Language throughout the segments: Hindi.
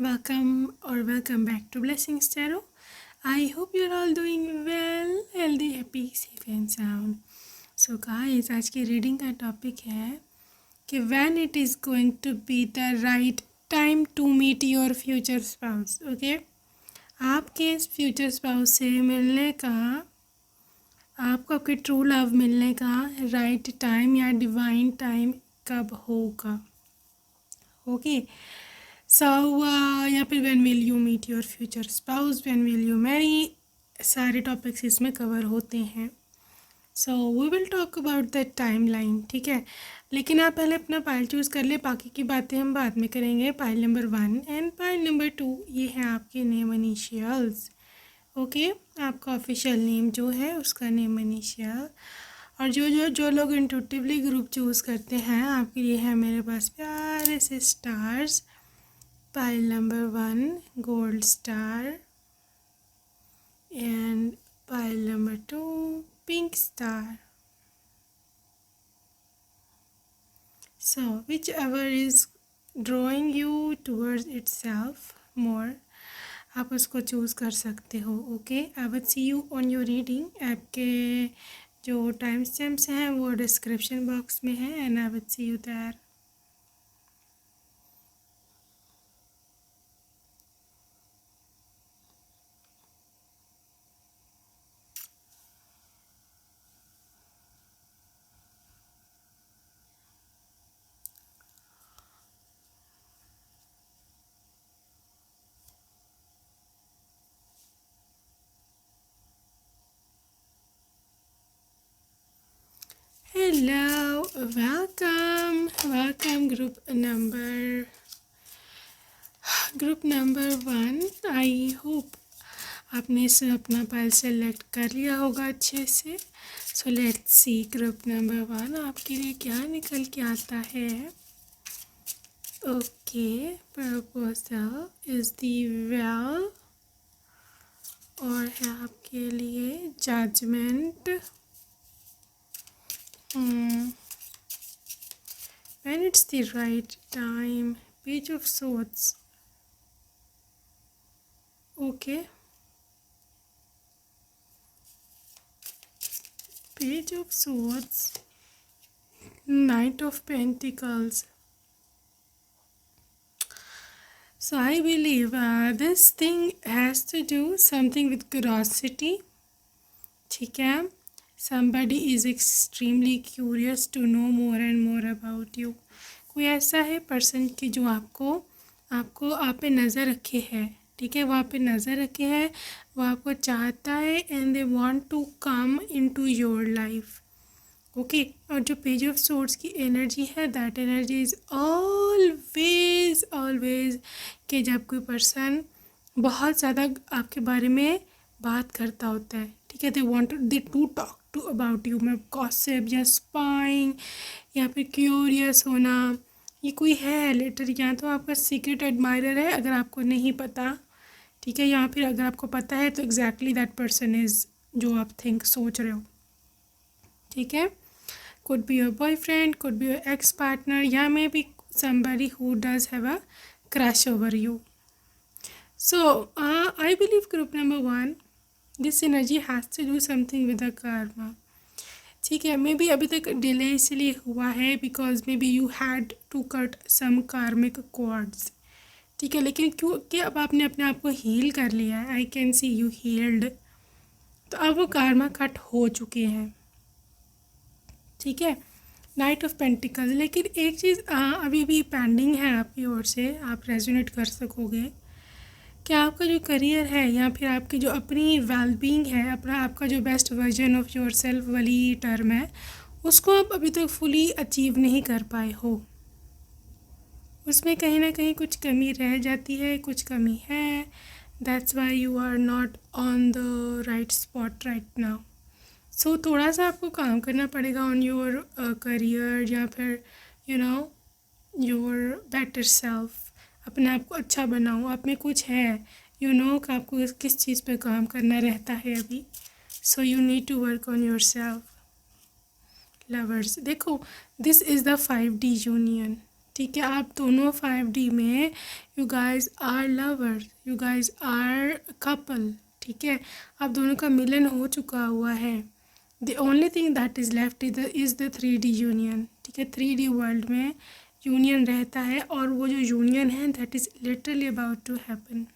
welcome back to Blessings Tarot. I hope you're all doing well, healthy, happy, safe and sound. So guys, आज की रीडिंग का टॉपिक है कि when it is going to be the right time to meet your future spouse. Okay? आपके इस फ्यूचर स्पाउस से मिलने का, आपको आपके ट्रू लव मिलने का राइट टाइम या डिवाइन टाइम कब होगा. ओके सो या फिर when will you meet your future spouse, when will you marry, सारे टॉपिक्स इसमें कवर होते हैं. So we will talk about the timeline. ठीक है, लेकिन आप पहले अपना पाइल चूज़ कर ले, बाकी की बातें हम बाद में करेंगे. Pile number 1 and pile number 2 ये है आपके नेम इनिशियल्स. ओके, आपका ऑफिशियल नेम जो है उसका नेम इनिशियल. और जो लोग इंट्यूटिवली ग्रुप चूज़ करते हैं, आपके लिए है मेरे पास प्यारे से stars. Pile number 1 gold star and pile number 2 pink star. So whichever is drawing you towards itself more, आप उसको चूज़ कर सकते हो. Okay, I will see you on your reading. आपके जो टाइम स्टैम्प्स हैं वो डिस्क्रिप्शन बॉक्स में है and I will see you there. Hello, welcome group number 1. I hope आपने इसे अपना पाइल सेलेक्ट कर लिया होगा अच्छे से. So let's see group number 1 आपके लिए क्या निकल के आता है. Okay, proposal is the well और है आपके लिए judgement. When it's the right time, page of swords. Okay, page of swords, knight of pentacles. So I believe this thing has to do something with curiosity. ठीक है, somebody is extremely curious to know more and more about you. कोई ऐसा है पर्सन की जो आपको आप पे नज़र रखे है. ठीक है, वो आप पे नज़र रखे है, वो आपको चाहता है and they want to come into your life. Okay, और जो पेज ऑफ सोर्ड्स की एनर्जी है, दैट एनर्जी इज़ ऑलवेज कि जब कोई पर्सन बहुत ज़्यादा आपके बारे में बात करता होता है. ठीक है, they to talk to about you. मैं गॉसिप या स्पाइंग या फिर क्यूरियस होना, ये कोई है लेटर, या तो आपका सीक्रेट एडमायरर है अगर आपको नहीं पता. ठीक है, या फिर अगर आपको पता है तो एग्जैक्टली दैट पर्सन इज़ जो आप सोच रहे हो. ठीक है, could be your boyfriend, could be your ex partner, या may be somebody who does have a crush over you. So I believe group number 1, this energy has to do something with the karma. ठीक है, मे बी अभी तक डिले इसलिए हुआ है because maybe you had to cut some karmic cords. ठीक है, लेकिन क्योंकि अब आपने अपने आप को हील कर लिया है, I can see you healed, तो अब वो कार्मा कट हो चुके हैं. ठीक है, नाइट ऑफ पेंटिकल्स. लेकिन एक चीज़ अभी भी पेंडिंग है आपकी ओर से, आप रेजोनेट कर सकोगे कि आपका जो करियर है या फिर आपकी जो अपनी वेलबींग है, आपका जो best version of your self वाली टर्म है, उसको आप अभी तक फुली अचीव नहीं कर पाए हो. उसमें कहीं ना कहीं कुछ कमी रह जाती है, कुछ कमी है. That's why you are not on the right spot right now. So थोड़ा सा आपको काम करना पड़ेगा ऑन योर करियर या फिर योर बेटर सेल्फ. अपने आप को अच्छा बनाओ, आप में कुछ है कि आपको किस चीज़ पे काम करना रहता है अभी. So you need to work on your self. Lovers, देखो this is the 5D union. ठीक है, आप दोनों 5D में you guys are lovers, you guys are couple. ठीक है, आप दोनों का मिलन हो चुका हुआ है। The only thing that is left is the 3D union. ठीक है, 3D वर्ल्ड में यूनियन रहता है और वो जो यूनियन है that is literally about to happen.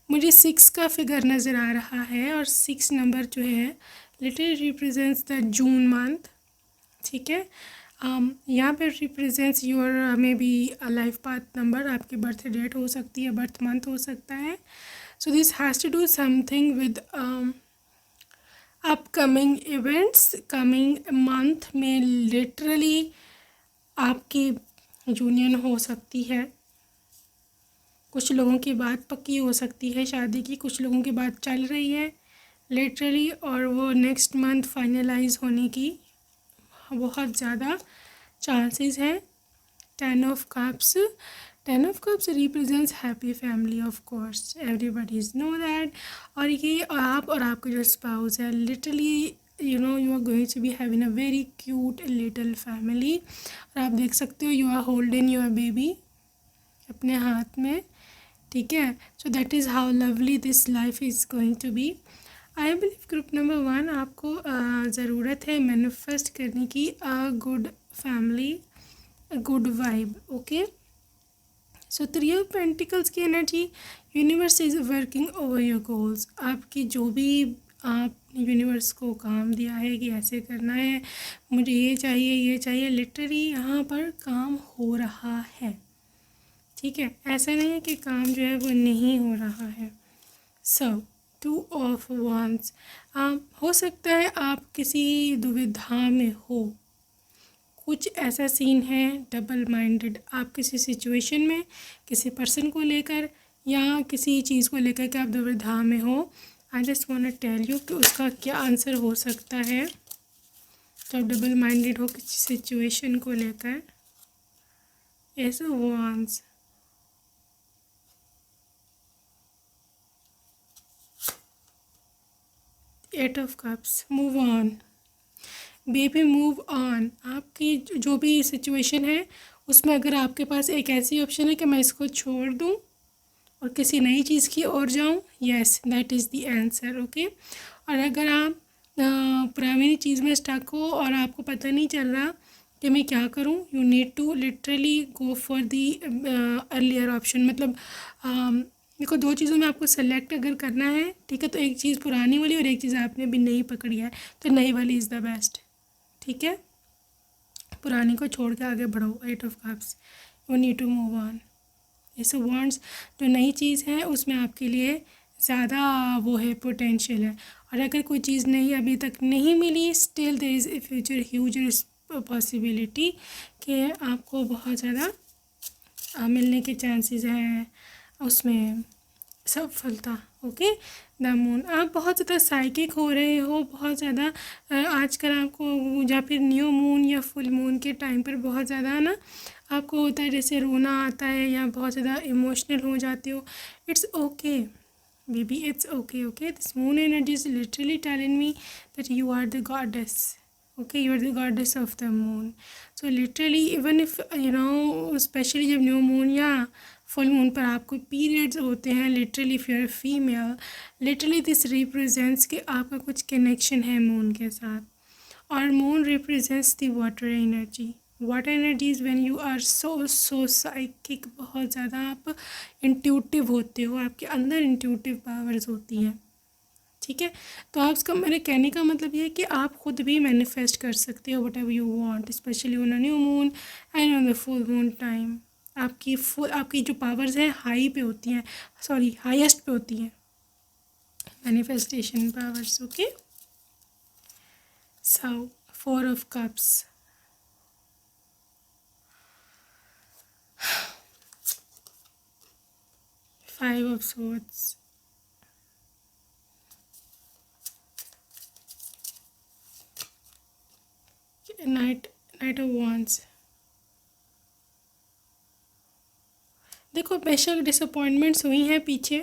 मुझे 6 का फिगर नज़र आ रहा है और 6 नंबर जो है literally represents the June month. ठीक है, यहाँ पर represents your maybe life path number, आपकी बर्थ डेट हो सकती है, बर्थ मंथ हो सकता है। So this has to do something with upcoming events. Coming month में लिटरली आपकी यूनियन हो सकती है। कुछ लोगों की बात पक्की हो सकती है शादी की, कुछ लोगों की बात चल रही है लिटरली, और वो नेक्स्ट मंथ फाइनलाइज होने की बहुत ज़्यादा चांसेस हैं। 10 of cups, 10 of cups represents happy family, of course everybody's know that. और ये आप और आपके जो स्पाउस है literally you are going to be having a very cute little family। और आप देख सकते हो you are holding your baby अपने हाथ में। ठीक है, so that is how lovely this life is going to be. I believe group number 1 आपको ज़रूरत है मैनिफेस्ट करने की a good family, a good vibe. Okay, so 3 of pentacles की energy, universe is working over your goals. आपकी जो भी आप यूनिवर्स को काम दिया है कि ऐसे करना है, मुझे ये चाहिए, लिटरली यहाँ पर काम हो रहा है। ठीक है, ऐसा नहीं है कि काम जो है वो नहीं हो रहा है। सो 2 ऑफ wands, हो सकता है आप किसी दुविधा में हो, कुछ ऐसा सीन है डबल माइंडेड, आप किसी सिचुएशन में किसी पर्सन को लेकर या किसी चीज़ को लेकर के आप दुविधा में हो। I just want to tell you कि उसका क्या आंसर हो सकता है जब डबल माइंडेड हो किसी सिचुएशन को लेकर। ऐसा wands, eight of cups, move on baby, move on. आपकी जो भी सिचुएशन है उसमें अगर आपके पास एक ऐसी ऑप्शन है कि मैं इसको छोड़ दूं और किसी नई चीज़ की ओर जाऊं, yes that is the answer. Okay, और अगर आप पुरानी चीज़ में स्टक हो और आपको पता नहीं चल रहा कि मैं क्या करूं, you need to literally go for the earlier option. मतलब देखो, 2 चीज़ों में आपको सेलेक्ट अगर करना है, ठीक है, तो एक चीज़ पुरानी वाली और एक चीज़ आपने अभी नई पकड़ी है, तो नई वाली इज़ द बेस्ट। ठीक है, पुरानी को छोड़ के आगे बढ़ो। 8 of cups, you need to move on. ऐसे वांट्स, जो नई चीज़ है उसमें आपके लिए ज़्यादा वो है, पोटेंशियल है। और अगर कोई चीज़ नहीं अभी तक नहीं मिली, still there is a future huge possibility कि आपको बहुत ज़्यादा मिलने के चांसेस हैं उसमें सफलता। ओके, द मून, आप बहुत ज़्यादा साइकिक हो रहे हो, बहुत ज़्यादा आजकल आपको या फिर न्यू मून या फुल मून के टाइम पर बहुत ज़्यादा ना आपको होता है जैसे रोना आता है या बहुत ज़्यादा इमोशनल हो जाते हो। It's okay baby, it's okay. Okay, this moon energy is literally telling me that you are the goddess. Okay, you are the goddess of the moon. So literally even if specially जब न्यू मून या फुल मून पर आपको पीरियड्स होते हैं, literally if you are female, literally this represents कि आपका कुछ कनेक्शन है मून के साथ। और moon represents the water energy. Water energy is when you are so psychic, बहुत ज़्यादा आप इंट्यूटिव होते हो, आपके अंदर इंट्यूटिव पावर्स होती हैं। ठीक है, तो आप इसका, मेरे कहने का मतलब ये है कि आप खुद भी मैनिफेस्ट कर सकते हो what ever you want, specially on a new moon and on the full moon time. आपकी जो पावर्स हैं हाई पे होती हैं, सॉरी हाईएस्ट पे होती हैं manifestation powers. Okay, so 4 of cups, Five of Swords, Knight of Wands। देखो, बेशक डिसअपॉइंटमेंट्स हुई हैं पीछे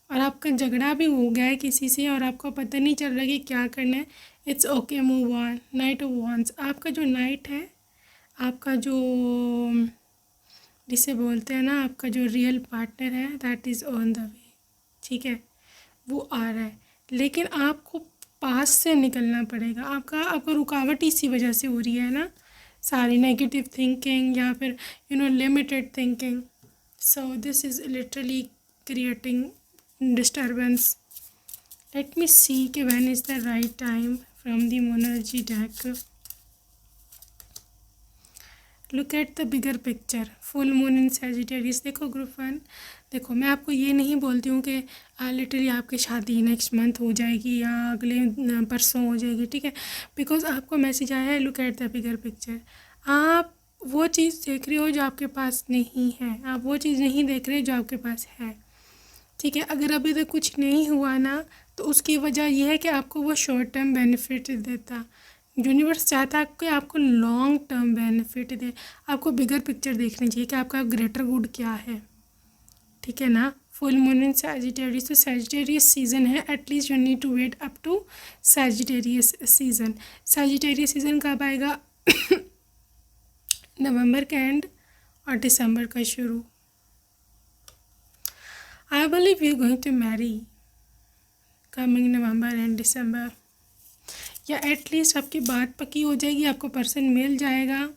और आपका झगड़ा भी हो गया है किसी से और आपको पता नहीं चल रहा कि क्या करना है, it's okay, move on. Night of wands, आपका जो नाइट है आपका जो जिसे बोलते हैं ना, आपका जो रियल पार्टनर है that is on the way, ठीक है, वो आ रहा है। लेकिन आपको पास से निकलना पड़ेगा। आपका रुकावट इसी वजह से हो रही है ना, सारी नेगेटिव थिंकिंग या फिर limited thinking. So this is literally creating disturbance. Let me see कि when is the right time from the मोनर्जी deck. Look at the bigger picture, full moon in Sagittarius. देखो ग्रुप वन, देखो मैं आपको ये नहीं बोलती हूँ कि लिटरली आपकी शादी नेक्स्ट मंथ हो जाएगी या अगले परसों हो जाएगी, ठीक है, बिकॉज आपको मैसेज आया है look at the bigger picture. आप वो चीज़ देख रहे हो जो आपके पास नहीं है, आप वो चीज़ नहीं देख रहे जो आपके पास है, ठीक है। अगर अभी तक कुछ नहीं हुआ ना, तो उसकी वजह यह है कि आपको वो शॉर्ट टर्म बेनिफिट देता। यूनिवर्स चाहता है कि आपको लॉन्ग टर्म बेनिफिट दे। आपको बिगर पिक्चर देखनी चाहिए कि आपका ग्रेटर गुड क्या है, ठीक है ना। फुल मून इन सैजिटेरियस, तो सैजिटेरियस सीज़न है, at least you need to wait up to Sagittarius season. Sagittarius season कब आएगा? नवंबर का एंड और दिसंबर का शुरू। I believe you going to marry coming November and December, या एटलीस्ट आपकी बात पक्की हो जाएगी, आपको पर्सन मिल जाएगा,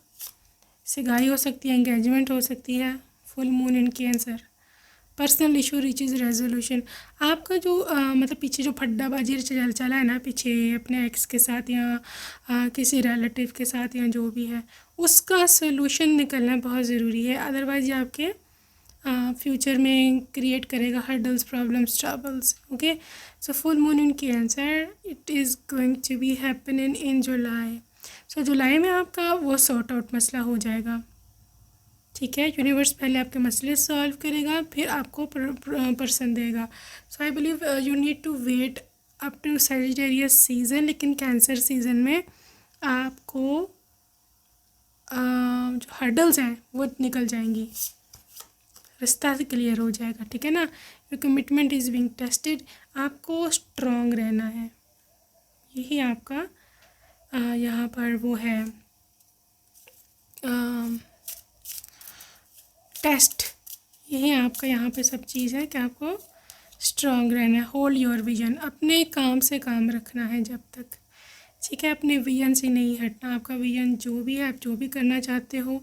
सगाई हो सकती है, एंगेजमेंट हो सकती है। Full moon in cancer, personal issue reaches resolution. आपका जो मतलब पीछे जो फड्डाबाजी चला है ना पीछे अपने एक्स के साथ या किसी रिलेटिव के साथ या जो भी है, उसका सोल्यूशन निकलना बहुत ज़रूरी है। अदरवाइज ये आपके फ्यूचर में क्रिएट करेगा hurdles, problems, troubles. Okay, so full moon in Cancer, it is going to be happening in July. सो जुलाई में आपका वो सॉर्ट आउट मसला हो जाएगा, ठीक है। यूनिवर्स पहले आपके मसले सॉल्व करेगा, फिर आपको पर्सन देगा। So I believe you need to wait up to Sagittarius season. लेकिन कैंसर सीज़न में आपको जो हर्डल्स हैं वो निकल जाएंगी, रास्ता से क्लियर हो जाएगा, ठीक है ना। Your commitment is being tested, आपको स्ट्रॉन्ग रहना है, यही आपका यहाँ पर वो है टेस्ट, यही आपका यहाँ पे सब चीज़ है कि आपको स्ट्रॉन्ग रहना है। होल्ड योर विजन, अपने काम से काम रखना है जब तक, ठीक है, अपने विजन से नहीं हटना। आपका विजन जो भी है, आप जो भी करना चाहते हो,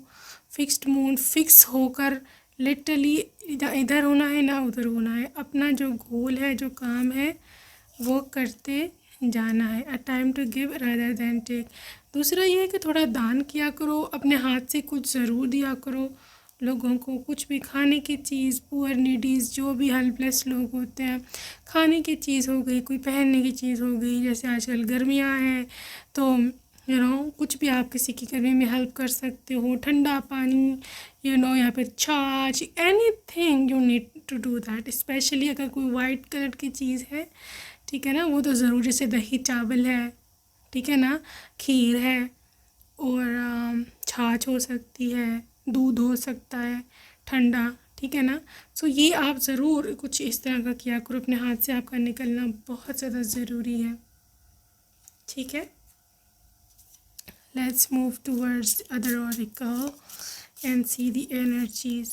फिक्स्ड मून फिक्स होकर लिटरली इधर होना है ना उधर होना है। अपना जो गोल है, जो काम है, वो करते जाना है। A time to give rather than take. दूसरा ये है कि थोड़ा दान किया करो, अपने हाथ से कुछ ज़रूर दिया करो लोगों को, कुछ भी खाने की चीज़, पुअर नीडीज़, जो भी हेल्पलेस लोग होते हैं, खाने की चीज़ हो गई, कोई पहनने की चीज़ हो गई, जैसे आजकल गर्मियाँ हैं तो कुछ भी आप किसी की गर्मी में हेल्प कर सकते हो, ठंडा पानी या फिर छाछ, anything you need to do that. Specially अगर कोई वाइट कलर की चीज़ है, ठीक है ना, वो तो ज़रूर, जैसे दही चावल है, ठीक है ना, खीर है, और छाछ हो सकती है, दूध हो सकता है ठंडा, ठीक है ना। सो ये आप ज़रूर कुछ इस तरह का किया करो, अपने हाथ से आपका निकलना बहुत ज़्यादा ज़रूरी है, ठीक है। Let's move towards other oracle and see the energies.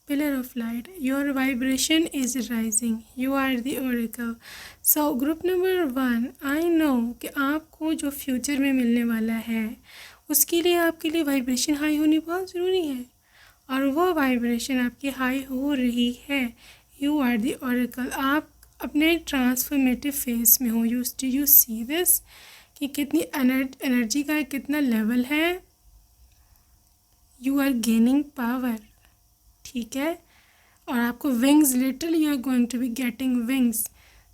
Pillar of light, your vibration is rising, you are the oracle. So group number 1, I know कि आपको जो फ्यूचर में मिलने वाला है उसके लिए आपके लिए वाइब्रेशन हाई होनी बहुत ज़रूरी है, और वो वाइब्रेशन आपकी हाई हो रही है। यू आर दी oracle, आप अपने ट्रांसफॉर्मेटिव फेज में हो। यू सी दिस कि कितनी एनर्जी का कितना लेवल है। यू आर गेनिंग पावर, ठीक है, और आपको wings, literally you are going to be getting wings.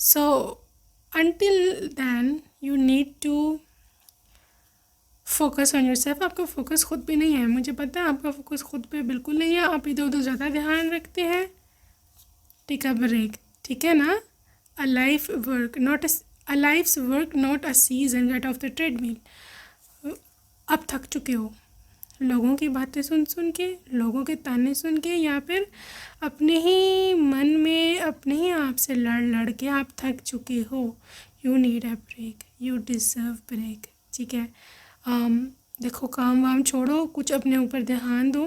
So until then you need to focus on your self. आपका फोकस खुद पे नहीं है, मुझे पता है आपका फोकस खुद पे बिल्कुल नहीं है, आप इधर उधर ज़्यादा ध्यान रखते हैं। टेक अ ब्रेक, ठीक है ना। A life work not a life's work not a season, get off the treadmill. अब थक चुके हो लोगों की बातें सुन सुन के, लोगों के ताने सुन के, या फिर अपने ही मन में अपने ही आप से लड़ के आप थक चुके हो। You need a break, you deserve break, ठीक है। देखो काम वाम छोड़ो, कुछ अपने ऊपर ध्यान दो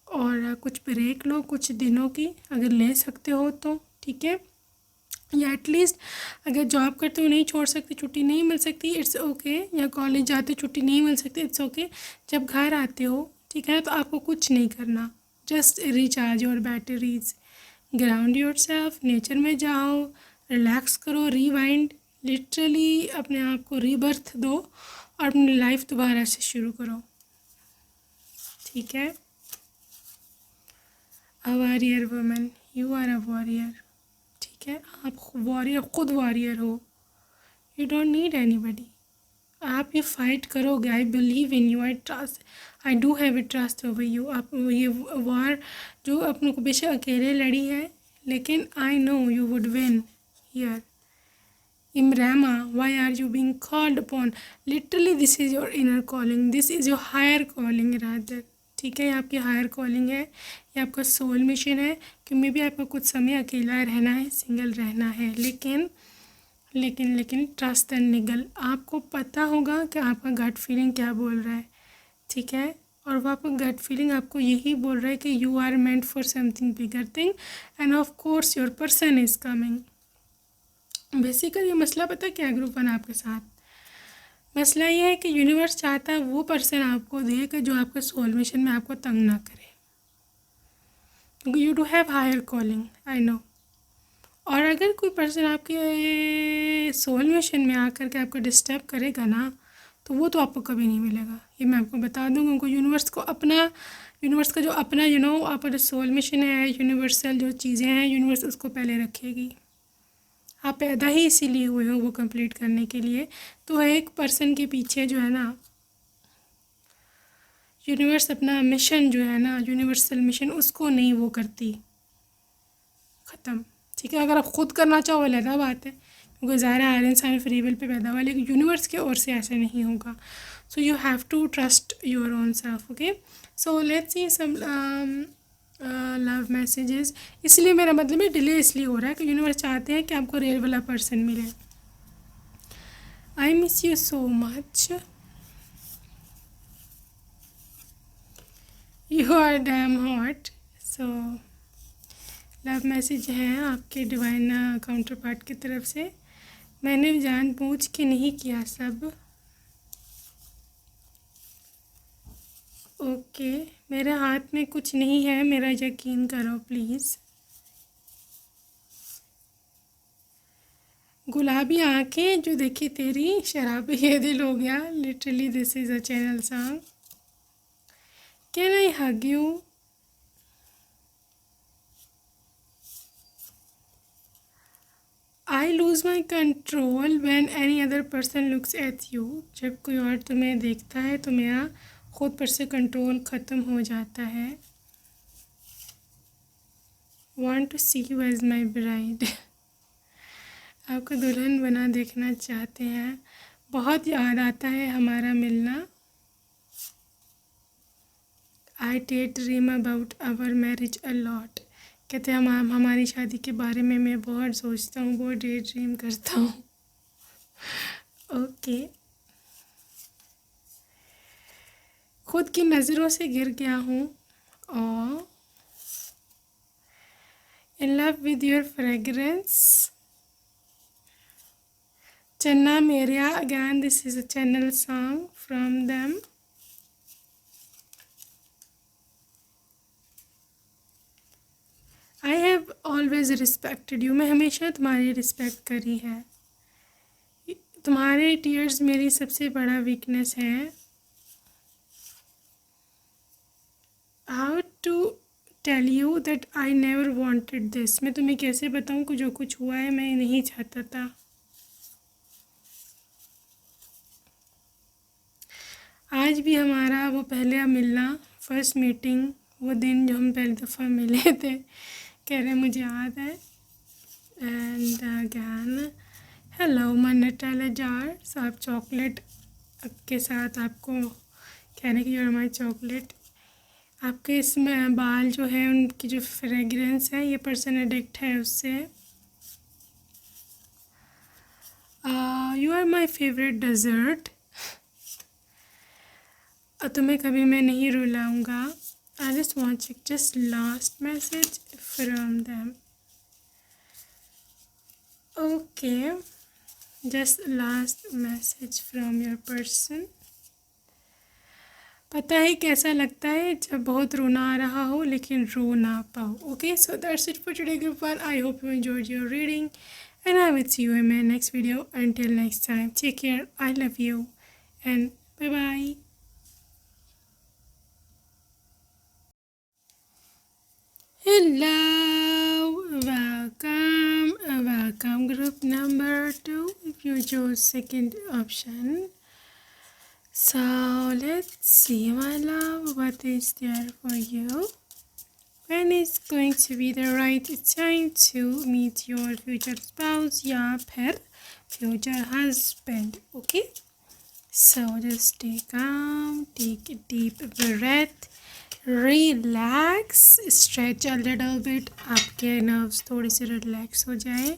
और कुछ ब्रेक लो कुछ दिनों की, अगर ले सकते हो तो ठीक है। या एटलीस्ट अगर जॉब करते हो नहीं छोड़ सकते, छुट्टी नहीं मिल सकती, इट्स ओके। या कॉलेज जाते हो छुट्टी नहीं मिल सकती, इट्स ओके। जब घर आते हो ठीक है तो आपको कुछ नहीं करना, just recharge your batteries, ground your self, nature में जाओ, रिलैक्स करो, रिवाइंड, लिटरली अपने आप को रीबर्थ दो और अपनी लाइफ दोबारा से शुरू करो, ठीक है। A warrior woman, you are a warrior, ठीक है। आप वॉरियर, खुद वॉरियर हो, यू डोंट नीड एनीबडी। आप ये फाइट करोगे, I believe in you, I trust, I do have a trust over you. आप ये वॉर जो अपने को बेशक अकेले लड़ी है, लेकिन I no you would win here. Imrama, why are you being called upon? Literally this is your inner calling, this is your higher calling rather, ठीक है। ये आपकी हायर कॉलिंग है, ये आपका सोल मिशन है कि मे भी आपको कुछ समय अकेला रहना है, सिंगल रहना है, लेकिन लेकिन लेकिन ट्रस्ट एंड निगल, आपको पता होगा कि आपका गट फीलिंग क्या बोल रहा है, ठीक है। और वो आपका गट फीलिंग आपको यही बोल रहा है कि you are meant for something bigger thing and of course your person is coming. Basically ये मसला पता है क्या ग्रुप वन आपके साथ, मसला ये है कि यूनिवर्स चाहता है वो पर्सन आपको दे कि जो आपके सोल मिशन में आपको तंग ना करे। You do have higher calling, I know. और अगर कोई पर्सन आपके सोल मिशन में आकर के आपको डिस्टर्ब करेगा ना, तो वो तो आपको कभी नहीं मिलेगा, ये मैं आपको बता दूँगी। उनको यूनिवर्स को अपना, यूनिवर्स का जो अपना आपका जो सोल मिशन है, यूनिवर्सल जो चीज़ें हैं, यूनिवर्स उसको पहले रखेगी। आप पैदा ही इसीलिए हुए हो वो कंप्लीट करने के लिए। तो एक पर्सन के पीछे जो है ना, यूनिवर्स अपना मिशन जो है ना, यूनिवर्सल मिशन, उसको नहीं वो करती, ख़त्म, ठीक है। अगर आप खुद करना चाहो अलग बात है, क्योंकि ज़ाहिर है हर इंसान फ्री विल पे पैदा हुआ, लेकिन यूनिवर्स की ओर से ऐसा नहीं होगा। So you have to trust your own self, okay. So let's see some love messages. इसलिए मेरा मतलब है डिले इसलिए हो रहा है कि यूनिवर्स चाहते हैं कि आपको रियल वाला पर्सन मिले। I miss you so much, you are damn hot. So love message हैं आपके डिवाइन काउंटर पार्ट की तरफ से। मैंने जानबूझ के नहीं किया सब, ओके। मेरे हाथ में कुछ नहीं है, मेरा यकीन करो प्लीज़। गुलाबी आंखें जो देखी तेरी, शराबी ये दिल हो गया। Literally this is a channel song. Can I hug you? I loose my control when any other person looks at you. जब कोई और तुम्हें देखता है तो मेरा खुद पर से कंट्रोल ख़त्म हो जाता है। Want to see you as my bride, आपको दुल्हन बना देखना चाहते हैं। बहुत याद आता है हमारा मिलना। I daydream about our marriage a lot, कहते हैं हम हमारी शादी के बारे में मैं बहुत सोचता हूँ, बहुत डे ड्रीम करता हूँ, ओके। खुद की नज़रों से गिर गया हूँ और in love with your fragrance. चन्ना मेरिया, again this is a channel song from them. I have always respected you, मैं हमेशा तुम्हारी रिस्पेक्ट करी है। तुम्हारे टीयर्स मेरी सबसे बड़ा वीकनेस है। How to tell you that I never wanted this, मैं तुम्हें कैसे बताऊँ कि जो कुछ हुआ है मैं नहीं चाहता था। आज भी हमारा वो पहले मिलना, फर्स्ट मीटिंग, वो दिन जो हम पहली दफ़ा मिले थे, कह रहे मुझे याद है। एंड अगैन हेलो मनटाला जार, आप चॉकलेट के साथ आपको कहने की यूर माई चॉकलेट। आपके इसमें बाल जो है उनकी जो फ्रेगरेंस है, ये पर्सन एडिक्ट है उससे। You are my favourite dessert. और तुम्हें कभी मैं नहीं रुलाऊंगा। I just want check just last message from them. Okay, just last message from your person. पता है कैसा लगता है जब बहुत रोना आ रहा हो लेकिन रो ना पाओ। Okay, so that's it for today group 1। I hope you enjoyed your reading and I will see you in my next video. Until next time, take care. I love you and bye bye. Hello, welcome group number 2 if you chose second option. So let's see, my love, what is there for you. When is going to be the right time to meet your future spouse या फिर future husband. Okay, so just stay calm, take a deep breath, relax, stretch a little bit, आपके nerves थोड़े से relax हो जाए,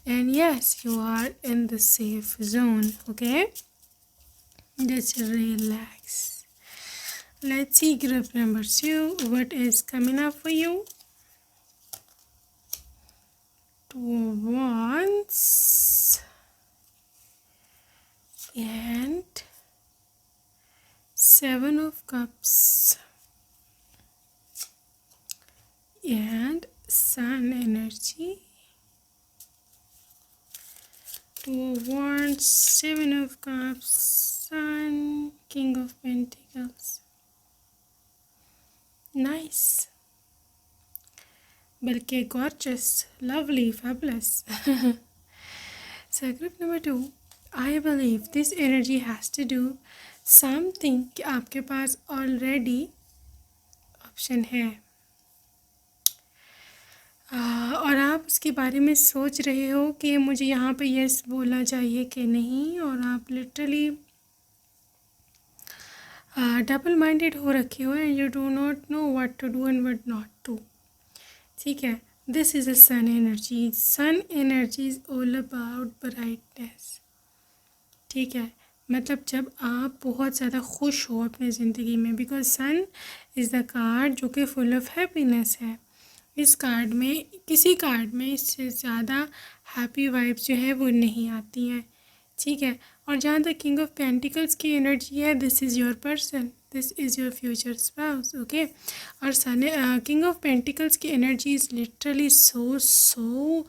and yes, you are in the safe zone. Okay, just relax. Let's see group number 2, what is coming up for you. 2 of Wands and 7 of Cups and Sun energy. 2 of Wands, 7 of Cups, Sun, King of Pentacles. Nice. बल्कि gorgeous, lovely, fabulous. So group number 2, I believe this energy has to do something कि आपके पास already option है और आप उसके बारे में सोच रहे हो कि मुझे यहाँ पे yes बोलना चाहिए कि नहीं, और आप लिटरली डबल माइंडेड हो रखे हो and you do not know what to do and what not to. ठीक है, this is a sun energy. Sun energy is all about brightness. ठीक है, मतलब जब आप बहुत ज़्यादा खुश हो अपनी ज़िंदगी में, because sun is the card जो कि फुल ऑफ हैप्पीनेस है. इस कार्ड में, किसी कार्ड में इससे ज़्यादा हैप्पी वाइब्स जो है वो नहीं आती हैं. ठीक है, और जहाँ तक किंग ऑफ पेंटिकल्स की एनर्जी है, this is your person, this is your future spouse. Okay, और सन किंग ऑफ पेंटिकल्स की एनर्जी इज़ लिटरली सो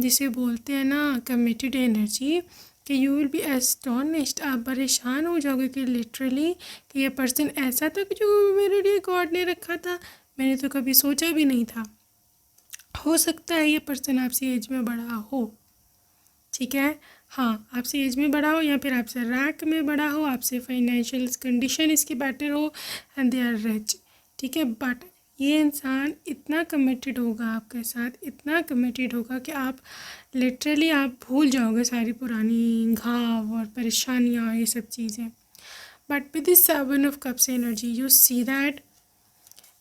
जिसे बोलते हैं ना कमिटेड एनर्जी, कि यू विल बी एस्टोनिश्ड. आप परेशान हो जाओगे कि लिटरली कि ये पर्सन ऐसा था जो मेरे लिए गॉड ने रखा था, मैंने तो कभी सोचा भी नहीं था. हो सकता है ये पर्सन आपसे एज में बड़ा हो. ठीक है, हाँ, आपसे एज में बड़ा हो या फिर आपसे रैंक में बड़ा हो, आपसे फाइनेंशियल कंडीशन इसकी बेटर हो एंड दे आर रिच. ठीक है, बट ये इंसान इतना कमिटेड होगा आपके साथ, इतना कमिटेड होगा कि आप लिटरली आप भूल जाओगे सारी पुरानी घाव और परेशानियाँ, ये सब चीज़ें. But with this 7 of cups energy you see that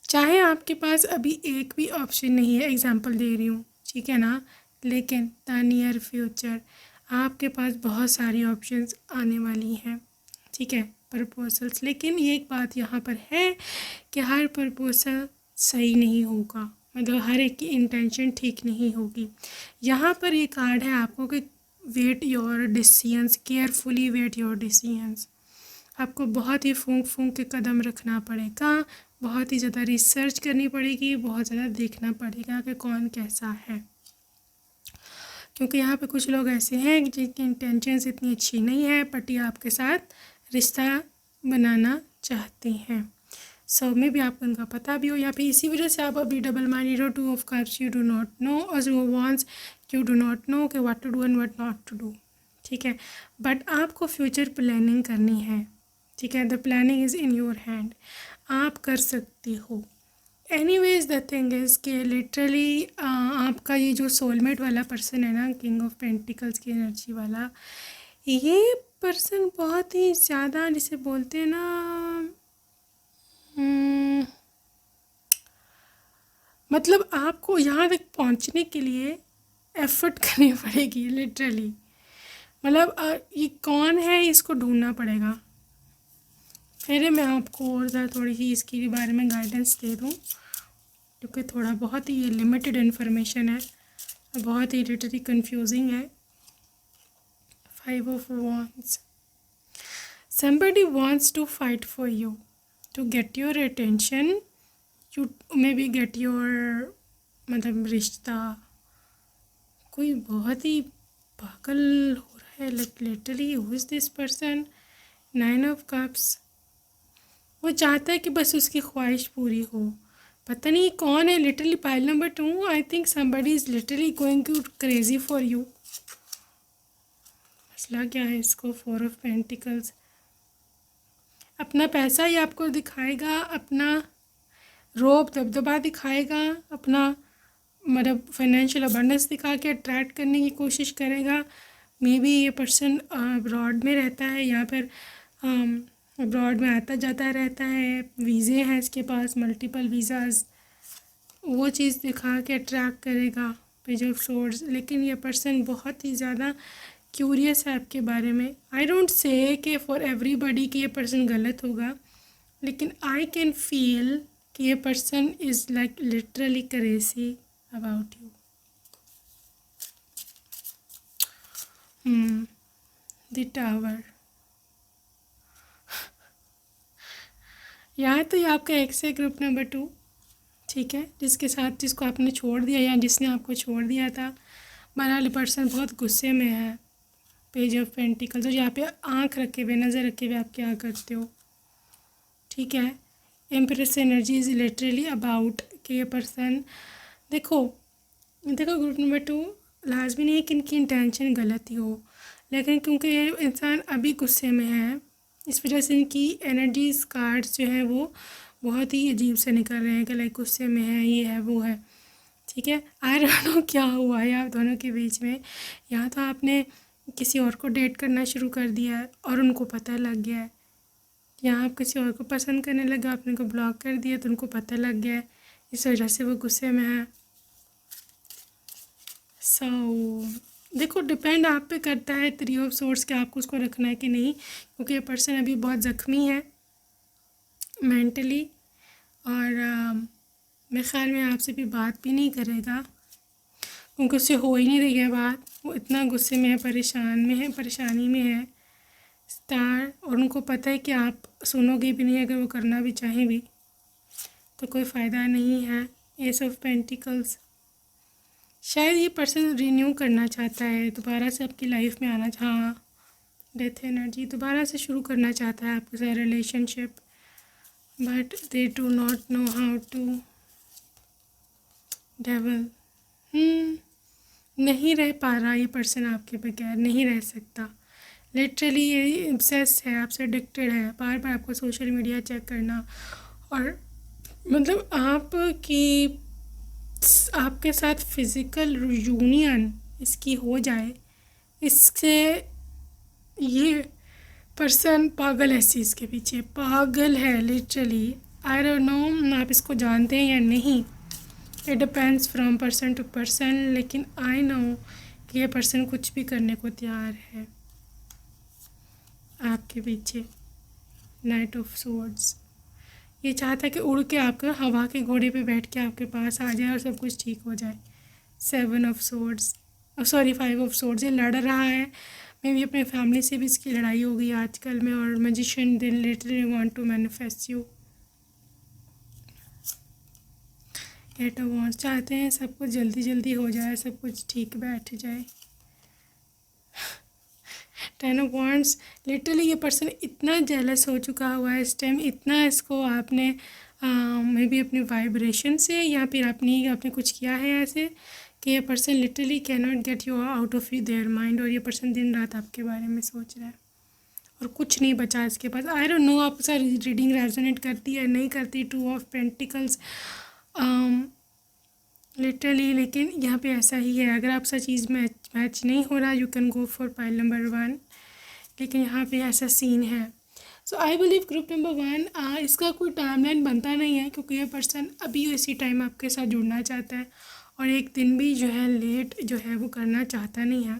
चाहे आपके पास अभी एक भी ऑप्शन नहीं है, एग्जांपल दे रही हूँ, ठीक है ना, लेकिन द नियर फ्यूचर आपके पास बहुत सारी ऑप्शंस आने वाली हैं. ठीक है, प्रपोजल्स. लेकिन ये एक बात यहाँ पर है कि हर प्रपोजल सही नहीं होगा, मतलब हर एक की इंटेंशन ठीक नहीं होगी. यहाँ पर ये कार्ड है आपको कि weigh your decisions, carefully weigh your decisions. आपको बहुत ही फूंक के कदम रखना पड़ेगा, बहुत ही ज़्यादा रिसर्च करनी पड़ेगी, बहुत ज़्यादा देखना पड़ेगा कि कौन कैसा है. क्योंकि यहाँ पे कुछ लोग ऐसे हैं जिनकी इंटेंशंस इतनी अच्छी नहीं है, बट ये आपके साथ रिश्ता बनाना चाहते हैं. सो में भी आपको उनका पता भी हो, या फिर इसी वजह से आप अभी डबल माइंडेड हो. 2 of cups you do not know, और 2 of wands you do not know कि what to do and what not to do. ठीक है, बट आपको फ्यूचर प्लानिंग करनी है. ठीक है, the planning is in your hand, आप कर सकते हो. एनीवेज द थिंग इज़ कि लिटरली आपका ये जो सोलमेट वाला पर्सन है ना, किंग ऑफ पेंटिकल्स की एनर्जी वाला, ये पर्सन बहुत ही ज़्यादा जिसे बोलते हैं ना, मतलब आपको यहाँ तक पहुँचने के लिए एफर्ट करनी पड़ेगी लिटरली. मतलब ये कौन है इसको ढूंढना पड़ेगा. पहले मैं आपको और ज़्यादा थोड़ी सी इसके बारे में गाइडेंस दे दूँ, क्योंकि थोड़ा बहुत ही ये लिमिटेड इन्फॉर्मेशन है, बहुत ही लिटरली कंफ्यूजिंग है। 5 of Wands. Somebody wants to fight for you to get your attention. You maybe get your मतलब रिश्ता। कोई बहुत ही पागल हो रहा है, like literally who is this person. 9 of Cups। वो चाहता है कि बस उसकी ख्वाहिश पूरी हो, पता नहीं कौन है। Literally pile number 2, I think somebody is literally going to crazy for you. मसला क्या है इसको? 4 of Pentacles। अपना पैसा ही आपको दिखाएगा, अपना रोब दबदबा दिखाएगा, अपना मतलब फाइनेंशियल अबंडेंस दिखा के अट्रैक्ट करने की कोशिश करेगा। मे बी ये पर्सन अब्रॉड में रहता है या फिर अब्रॉड में आता जाता रहता है, वीज़े हैं इसके पास, मल्टीपल वीज़ाज़। वो चीज़ दिखा के अट्रैक्ट करेगा, पेज ऑफ सोर्ड्स। लेकिन ये पर्सन बहुत ही ज़्यादा क्यूरियस है आपके बारे में। आई डोंट से कि फॉर एवरीबडी कि ये पर्सन गलत होगा, लेकिन आई कैन फील कि ये person is like literally crazy about you. The tower. यहाँ तो ये आपका एक्स है, ग्रुप नंबर 2, ठीक है, जिसके साथ जिसको आपने छोड़ दिया या जिसने आपको छोड़ दिया था। बहरहाल पर्सन बहुत गुस्से में है। Page of pentacles. और यहाँ पे आँख रखे हुए, नज़र रखे हुए आप क्या करते हो, ठीक है। Empress energy is literally about कि ये पर्सन देखो ग्रुप नंबर 2, लाजमी नहीं है कि इनकी इंटेंशन गलत ही हो, लेकिन क्योंकि ये इंसान अभी गुस्से में है, इस वजह से इनकी एनर्जीज कार्ड्स जो हैं वो बहुत ही अजीब से निकल रहे हैं कि लाइक गुस्से में है, ये है वो है, ठीक है। आई डोंट नो क्या हुआ है आप दोनों के बीच में। या तो आपने किसी और को डेट करना शुरू कर दिया है और उनको पता लग गया है, या आप किसी और को पसंद करने लगा, आपने को ब्लॉक कर दिया तो उनको पता लग गया है, इस वजह से वो गुस्से में है। देखो डिपेंड आप पे करता है 3 ऑफ सोर्ड्स कि आपको उसको रखना है कि नहीं, क्योंकि ये पर्सन अभी बहुत ज़ख्मी है मेंटली, और मेरे ख्याल में आपसे भी बात भी नहीं करेगा, क्योंकि उससे हो ही नहीं रही है बात। वो इतना गुस्से में है, परेशानी में है स्टार, और उनको पता है कि आप सुनोगे भी नहीं, अगर वो करना भी चाहें भी तो कोई फ़ायदा नहीं है। S of pentacles. शायद ये पर्सन रिन्यू करना चाहता है, दोबारा से आपकी लाइफ में आना। हाँ, डेथ एनर्जी, दोबारा से शुरू करना चाहता है आपके साथ relationship, but they do not know how to. Devil. नहीं रह पा रहा ये पर्सन आपके बगैर, नहीं रह सकता। लिटरली ये ऑब्सेस्ड है, आपसे एडिक्टेड है, बार बार आपको सोशल मीडिया चेक करना, और मतलब आपके साथ फिज़िकल यूनियन इसकी हो जाए, इससे ये पर्सन पागल है, इस चीज़ के पीछे पागल है लिटरली। आई डोंट नो आप इसको जानते हैं या नहीं, it depends from person to person, लेकिन आई नो कि ये पर्सन कुछ भी करने को तैयार है आपके पीछे। Night of swords. ये चाहता है कि उड़ के आपका हवा के घोड़े पे बैठ के आपके पास आ जाए और सब कुछ ठीक हो जाए। 7 ऑफ सोर्ड्स, 5 ऑफ सोर्ड्स। ये लड़ रहा है, मे भी अपने फैमिली से भी इसकी लड़ाई हो गई आजकल में, और magician they literally want to manifest you. 8 of wands. चाहते हैं सब कुछ जल्दी जल्दी हो जाए, सब कुछ ठीक बैठ जाए। 10 ऑफ वांड्स। लिटरली ये पर्सन इतना जेलस हो चुका हुआ है इस टाइम, इतना इसको आपने मे बी अपने वाइब्रेशन से या फिर आपने कुछ किया है ऐसे कि ये person literally can not get you out of their mind, और ये पर्सन दिन रात आपके बारे में सोच रहा है और कुछ नहीं बचा इसके पास। आई डोंट नो आपके साथ रीडिंग रेजोनेट करती है नहीं करती। 2 ऑफ पेंटिकल्स लिटरली, लेकिन यहाँ पे ऐसा ही है, अगर आपसे चीज़ मैच नहीं हो रहा you can go for pile number 1, लेकिन यहाँ पे ऐसा सीन है। So I believe group number 1 इसका कोई टाइमलाइन बनता नहीं है, क्योंकि ये पर्सन अभी इसी टाइम आपके साथ जुड़ना चाहता है, और एक दिन भी जो है लेट जो है वो करना चाहता नहीं है,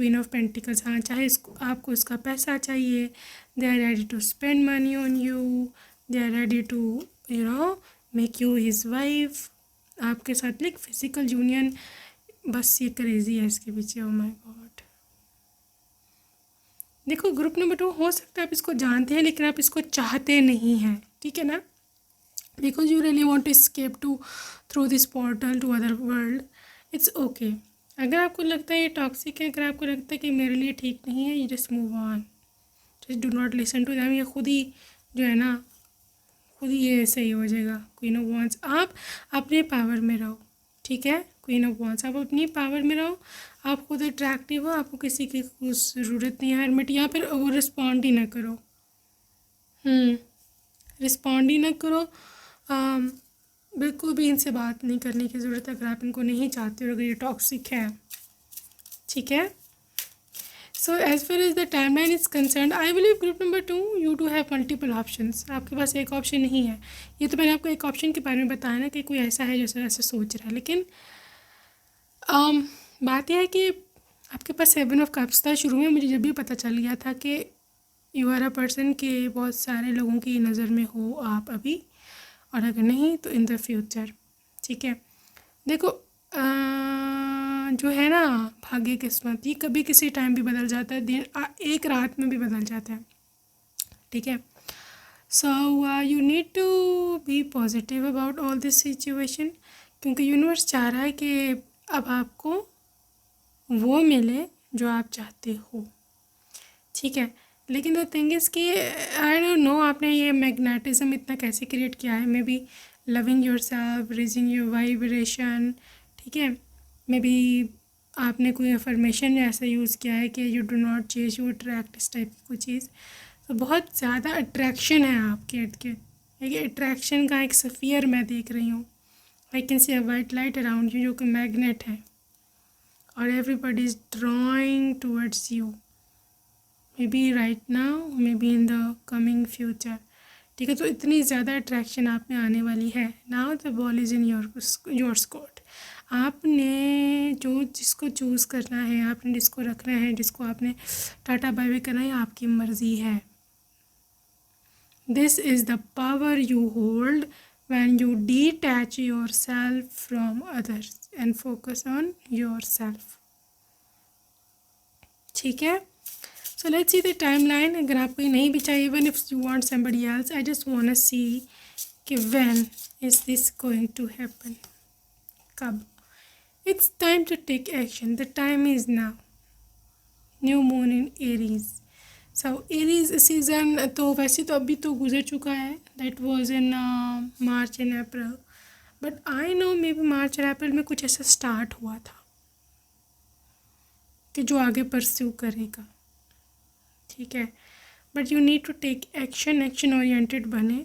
क्वीन ऑफ पेंटिकल्स, हाँ चाहे इसको आपको इसका पैसा चाहिए, they are ready to spend money on you, they are ready to make you his wife, आपके साथ लाइक फिजिकल यूनियन, बस ये क्रेजी है इसके पीछे। Oh my God. देखो ग्रुप नंबर 2 हो सकता है आप इसको जानते हैं लेकिन आप इसको चाहते नहीं हैं, ठीक है ना, because you really want to escape to through this portal to other world, it's okay. अगर आपको लगता है ये टॉक्सिक है, अगर आपको लगता है कि मेरे लिए ठीक नहीं है, you just move on, just do not listen to them, ये खुद ही जो है ना खुद ही ये सही हो जाएगा। क्वीन ऑफ वांड्स, आप अपने पावर में रहो, ठीक है, क्वीन ऑफ वांड्स आप अपनी पावर में रहो, आप खुद अट्रैक्टिव हो, आपको किसी की कुछ ज़रूरत नहीं है। हरमिट यहाँ पर वो रिस्पॉन्ड ही ना करो, रिस्पॉन्ड ही ना करो, बिल्कुल भी इनसे बात नहीं करने की ज़रूरत है अगर आप इनको नहीं चाहते हो, अगर ये टॉक्सिक है, ठीक है। So as far as the timeline is concern, I believe group number 2 you do have multiple options, आपके पास एक ऑप्शन नहीं है। ये तो मैंने आपको एक ऑप्शन के बारे में बताया ना कि कोई ऐसा है जैसे ऐसा सोच रहा है, लेकिन बात यह है कि आपके पास 7 ऑफ कप्स था। शुरू में मुझे जब भी पता चल गया था कि यू आर अ पर्सन के बहुत सारे लोगों की नज़र में हो आप अभी, और अगर नहीं तो इन द फ्यूचर, ठीक है। देखो जो है ना भाग्य किस्मत, ये कभी किसी टाइम भी बदल जाता है, दिन एक रात में भी बदल जाता है, ठीक है। So you need to be positive about all this situation, क्योंकि यूनिवर्स चाह रहा है कि अब आपको वो मिले जो आप चाहते हो, ठीक है। लेकिन द थिंग इज़ कि आई डोंट नो आपने ये मैग्नेटिज्म इतना कैसे क्रिएट किया है, may be loving your self, raising your vibration, ठीक है, मे बी आपने कोई अफर्मेशन ऐसा यूज़ किया है कि you do not change, you attract, इस टाइप की कोई चीज़। तो बहुत ज़्यादा अट्रैक्शन है आपके इर्द गिर्द, एक अट्रैक्शन का एक सफ़ियर मैं देख रही हूँ, आई can C a white light around you जो कि मैग्नेट है, और everybody is drawing towards you, may be right now, may be in the coming future, ठीक है। तो इतनी ज़्यादा अट्रैक्शन आप में आने वाली है। Now the ball is in your court, आपने जो जिसको चूज़ करना है, आपने जिसको रखना है, जिसको आपने टाटा बाय बाय करना है, आपकी मर्ज़ी है। This is the power you hold when you detach yourself from others and focus on yourself, ठीक है। So let's see the timeline. अगर आपको ये नहीं भी चाहिए, even if you want somebody else, I just wanna see कि when is this going to happen, कब। It's time to take action. The time is now. New moon in Aries. So Aries season तो वैसे तो अभी तो गुजर चुका है, that was in March and April, but I know maybe March और April में कुछ ऐसा स्टार्ट हुआ था कि जो आगे परस्यू करेगा, ठीक है। But you need to take action, action oriented बने।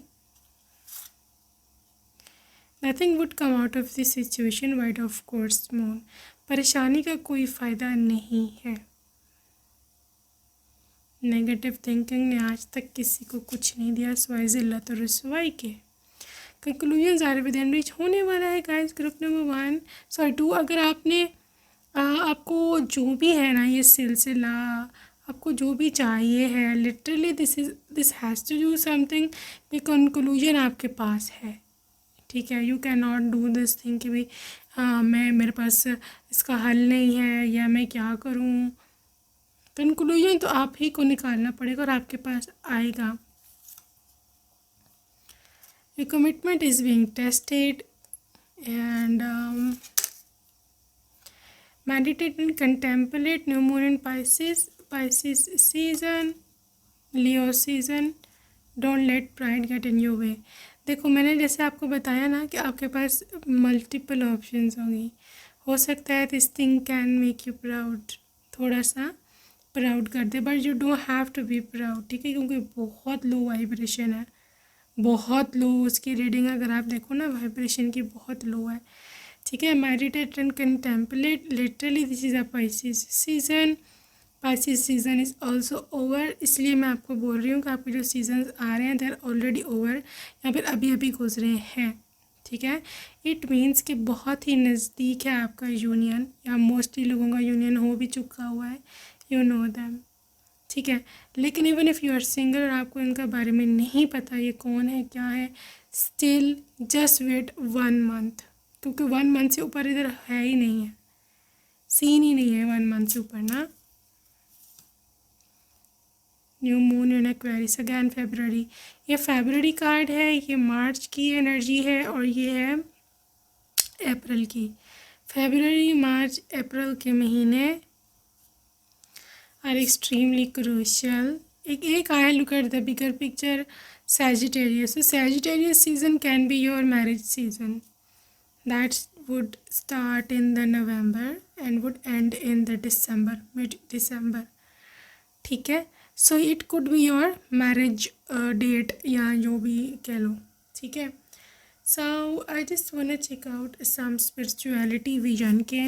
Nothing would come out of this situation, void of course moon, परेशानी का कोई फ़ायदा नहीं है। नेगेटिव थिंकिंग ने आज तक किसी को कुछ नहीं दिया, सिवाय ज़िल्लत और रसवाई के। कंक्लूजन आर विदिन रीच होने वाला है गाइस। ग्रुप नंबर 2, अगर आपने आपको जो भी है ना ये सिलसिला, आपको जो भी चाहिए है, literally this has to do something, कि कंक्लूजन आपके पास है, ठीक है। You can not do this thing कि भाई मेरे पास इसका हल नहीं है या मैं क्या करूँ। कंक्लूजन तो आप ही को निकालना पड़ेगा और आपके पास आएगा। Your commitment is being tested and meditate and contemplate. New moon in Pisces season, Leo season. Don't let pride get in your way. देखो मैंने जैसे आपको बताया ना कि आपके पास मल्टीपल ऑप्शंस होंगी, हो सकता है this thing can make you proud, थोड़ा सा प्राउड कर दे, but you don't have to be proud, ठीक है, क्योंकि बहुत लो वाइब्रेशन है, बहुत लो उसकी रीडिंग अगर आप देखो ना वाइब्रेशन की बहुत लो है, ठीक है। Meditate and contemplate, literally this is a Pisces season, Pisces season is also over, इसलिए मैं आपको बोल रही हूँ कि आपके जो सीजन्स आ रहे हैं दे आर ऑलरेडी ओवर, या फिर अभी अभी गुजरे हैं, ठीक है। इट मीन्स कि बहुत ही नज़दीक है आपका यूनियन, या मोस्टली लोगों का यूनियन हो भी चुका हुआ है, यू नो दैम, ठीक है। लेकिन even if you are single और आपको इनका बारे में नहीं पता ये कौन है क्या है, स्टिल जस्ट वेट 1 मंथ, क्योंकि 1 मंथ से ऊपर इधर है ही नहीं है, सीन ही नहीं है 1 मंथ से ऊपर ना। New moon in Aquarius again February, ये फेबररी कार्ड है, ये मार्च की एनर्जी है और ये है अप्रैल की। फेबररी मार्च अप्रैल के महीने आर एक्सट्रीमली क्रूशियल। एक आया, look at the bigger picture, Sagittarius. So Sagittarius season can be your marriage season. That would start in the November and would end in the December, mid-December. ठीक है, so it could be your marriage date या जो भी कह लो, ठीक है। So I just want to check out some spirituality vision के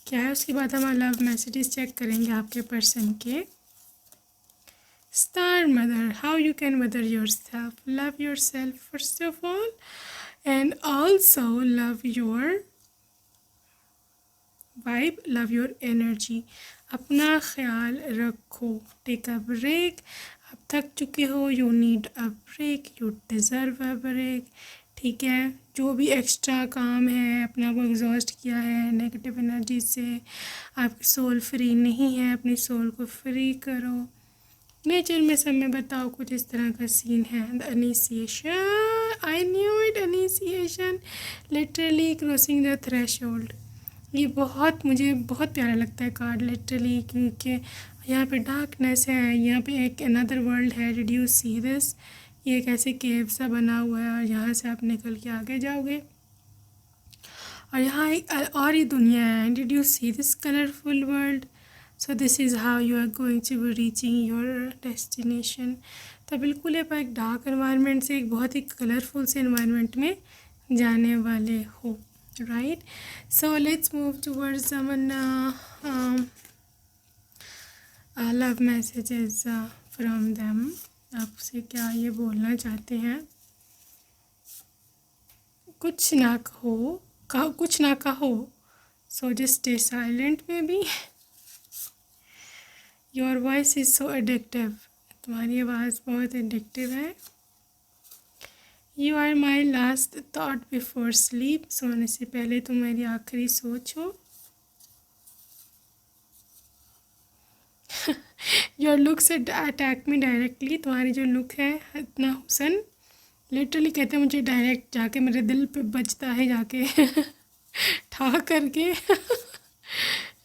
क्या है, उसके बाद हम लव मैसेजेस चेक करेंगे आपके पर्सन के। Star Mother, how you can mother yourself. Love yourself first of all, and also love your vibe, love your energy. अपना ख्याल रखो, टेक अ ब्रेक। आप थक चुके हो, you need a break, you deserve a break, ठीक है। जो भी एक्स्ट्रा काम है, अपने आप को एग्जॉस्ट किया है नेगेटिव एनर्जी से, आपकी सोल फ्री नहीं है, अपनी सोल को फ्री करो। नेचर में सब में बताओ कुछ इस तरह का सीन है। The initiation, I knew it, initiation literally crossing the threshold. ये मुझे बहुत प्यारा लगता है कार्ड लिटरली, क्योंकि यहाँ पे डार्कनेस है, यहाँ पे एक अनदर वर्ल्ड है। Did you see this? ये एक ऐसे केव सा बना हुआ है और यहाँ से आप निकल के आगे जाओगे और यहाँ एक और ही दुनिया है। Did you see this colourful world? So this is how you are going to be reaching your destination. तो बिल्कुल आप एक डार्क एनवायरनमेंट से एक बहुत ही कलरफुल से एनवायरनमेंट में जाने वाले हो, right. So let's move towards someone love messages from them. आपसे क्या ये बोलना चाहते हैं? कुछ ना कहो, so just stay silent maybe. Your voice is so addictive, तुम्हारी आवाज़ बहुत एडिक्टिव है। You are my last thought before sleep, सोने से पहले तुम मेरी आखिरी सोच हो। Your looks attack me directly, तुम्हारी जो लुक है इतना हुसन, लिटरली कहते हैं मुझे डायरेक्ट जाके मेरे दिल पे बजता है जाके ठा करके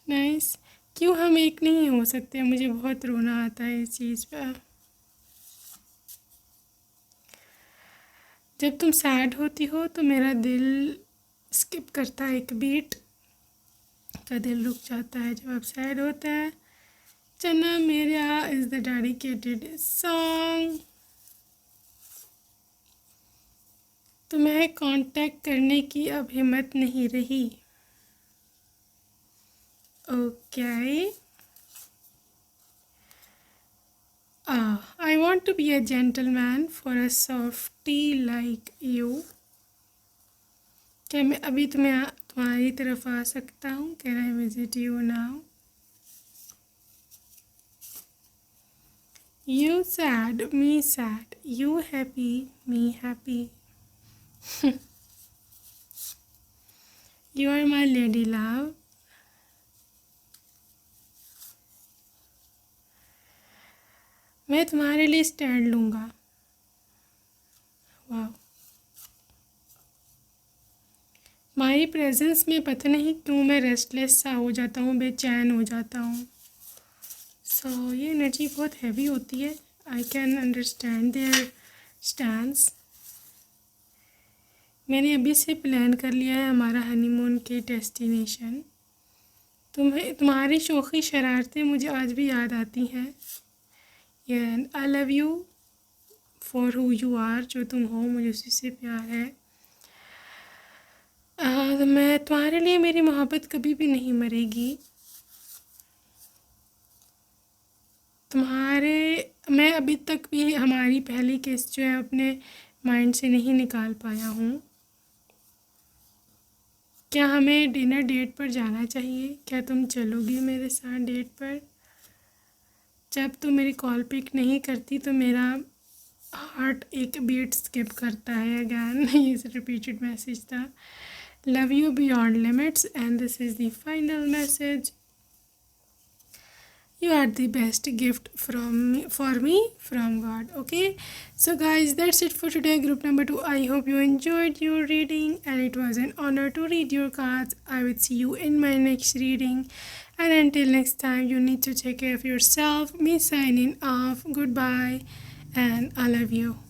नाइस। क्यों हम एक नहीं हो सकते? मुझे बहुत रोना आता है इस चीज़ पर। जब तुम सैड होती हो तो मेरा दिल स्किप करता है, एक बीट का दिल रुक जाता है जब आप सैड होता है। चन्ना मेरा इज़ द डेडिकेटेड सॉन्ग। तुम्हें कांटेक्ट करने की अब हिम्मत नहीं रही, okay. I want to be a gentleman for a softie like you. क्या मैं अभी तुम्हारी तरफ आ सकता हूँ? Can I visit you now? You sad, me sad. You happy, me happy. You are my lady love. मैं तुम्हारे लिए स्टैंड लूँगा। वाह, तुम्हारी प्रेजेंस में पता नहीं क्यों मैं रेस्टलेस सा हो जाता हूँ, बेचैन हो जाता हूँ। सो ये एनर्जी बहुत हैवी होती है। I can understand their stands. मैंने अभी से प्लान कर लिया है हमारा हनीमून के डेस्टिनेशन। तुम्हारी शोखी शरारतें मुझे आज भी याद आती हैं। And I love you for who you are, जो तुम हो मुझे उसी से प्यार है। तो मैं तुम्हारे लिए, मेरी मोहब्बत कभी भी नहीं मरेगी। मैं अभी तक भी हमारी पहली किस जो है अपने माइंड से नहीं निकाल पाया हूँ। क्या हमें डिनर डेट पर जाना चाहिए? क्या तुम चलोगी मेरे साथ डेट पर? जब तुम मेरी कॉल पिक नहीं करती तो मेरा हार्ट एक बीट स्किप करता है अगैन। ये रिपीटेड मैसेज था। Love you beyond limits and this is the final message. You are the best gift for me from God. Okay, so guys, that's it for today, group number 2. I hope you enjoyed your reading and it was an honor to read your cards. I will see you in my next reading, and until next time, you need to take care of yourself. Me signing off. Goodbye, and I love you.